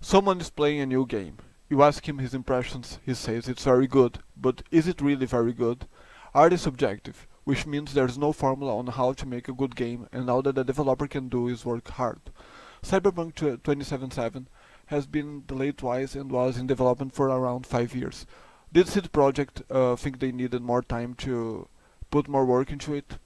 Someone is playing a new game. You ask him his impressions, he says it's very good, but is it really very good? Art is subjective, which means there's no formula on how to make a good game, and all that the developer can do is work hard. Cyberpunk 2077 has been delayed twice and was in development for around 5 years. Did CD Projekt think they needed more time to put more work into it?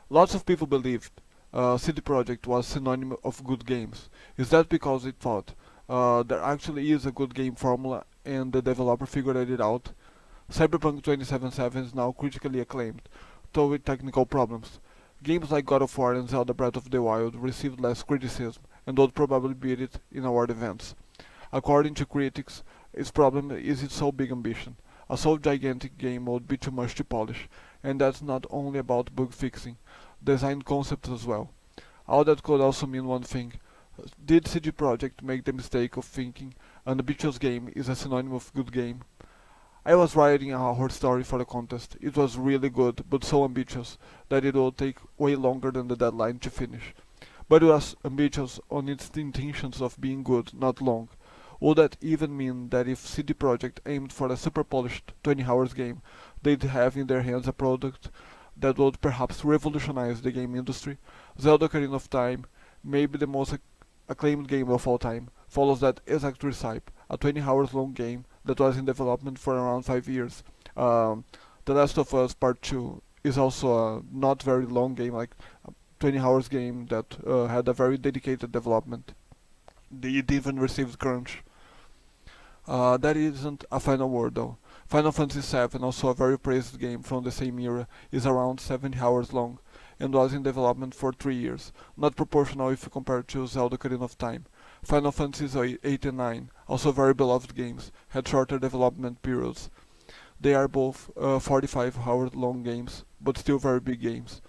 Lots of people believed CD Projekt was synonym of good games. Is that because it thought there actually is a good game formula and the developer figured it out? Cyberpunk 2077 is now critically acclaimed, though with technical problems. Games like God of War and Zelda Breath of the Wild received less criticism and would probably beat it in award events. According to critics, its problem is its so big ambition. A so gigantic game would be too much to polish, and that's not only about bug fixing, design concepts as well. All that could also mean one thing. Did CD Projekt make the mistake of thinking an ambitious game is a synonym of good game? I was writing a horror story for the contest. It was really good, but so ambitious that it would take way longer than the deadline to finish. But it was ambitious on its intentions of being good, not long. Would that even mean that if CD Projekt aimed for a super polished 20 hours game, they'd have in their hands a product that would perhaps revolutionize the game industry? Zelda Ocarina of Time, maybe the most acclaimed game of all time, follows that exact recipe, a 20 hours long game that was in development for around 5 years. The Last of Us Part 2 is also a not very long game, like a 20 hours game that had a very dedicated development. It even received crunch. That isn't a final word though. Final Fantasy VII, also a very praised game from the same era, is around 70 hours long and was in development for 3 years, not proportional if you compare to Zelda Ocarina of Time. Final Fantasy 8 and 9, also very beloved games, had shorter development periods. They are both 45-hour long games, but still very big games.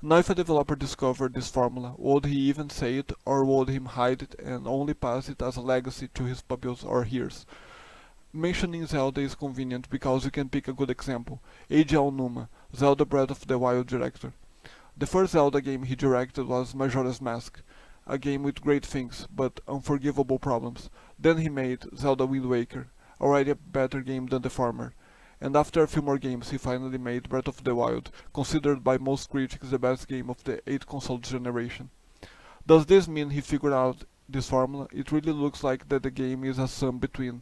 Now if a developer discovered this formula, would he even say it, or would he hide it and only pass it as a legacy to his pupils or heirs? Mentioning Zelda is convenient because you can pick a good example. Eiji Aonuma, Zelda Breath of the Wild director. The first Zelda game he directed was Majora's Mask, a game with great things, but unforgivable problems. Then he made Zelda Wind Waker, already a better game than the former. And after a few more games he finally made Breath of the Wild, considered by most critics the best game of the 8 console generation. Does this mean he figured out this formula? It really looks like that the game is a sum between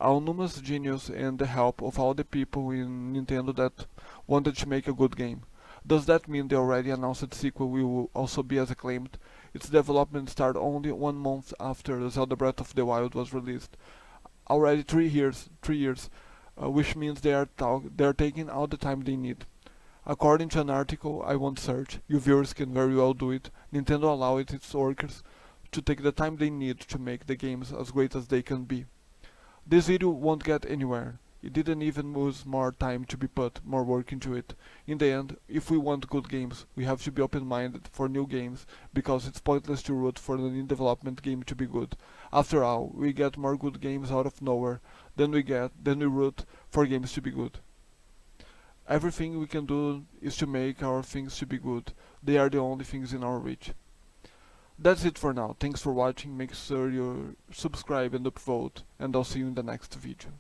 Aonuma's genius and the help of all the people in Nintendo that wanted to make a good game. Does that mean the already announced sequel will also be as acclaimed? Its development started only 1 month after Zelda Breath of the Wild was released. Already 3 years, which means they are taking all the time they need. According to an article I won't search, you viewers can very well do it, Nintendo allows its workers to take the time they need to make the games as great as they can be. This video won't get anywhere. It didn't even lose more time to be put more work into it. In the end, if we want good games, we have to be open-minded for new games, because it's pointless to root for an in-development game to be good. After all, we get more good games out of nowhere than we root for games to be good. Everything we can do is to make our things to be good. They are the only things in our reach. That's it for now. Thanks for watching. Make sure you subscribe and upvote, and I'll see you in the next video.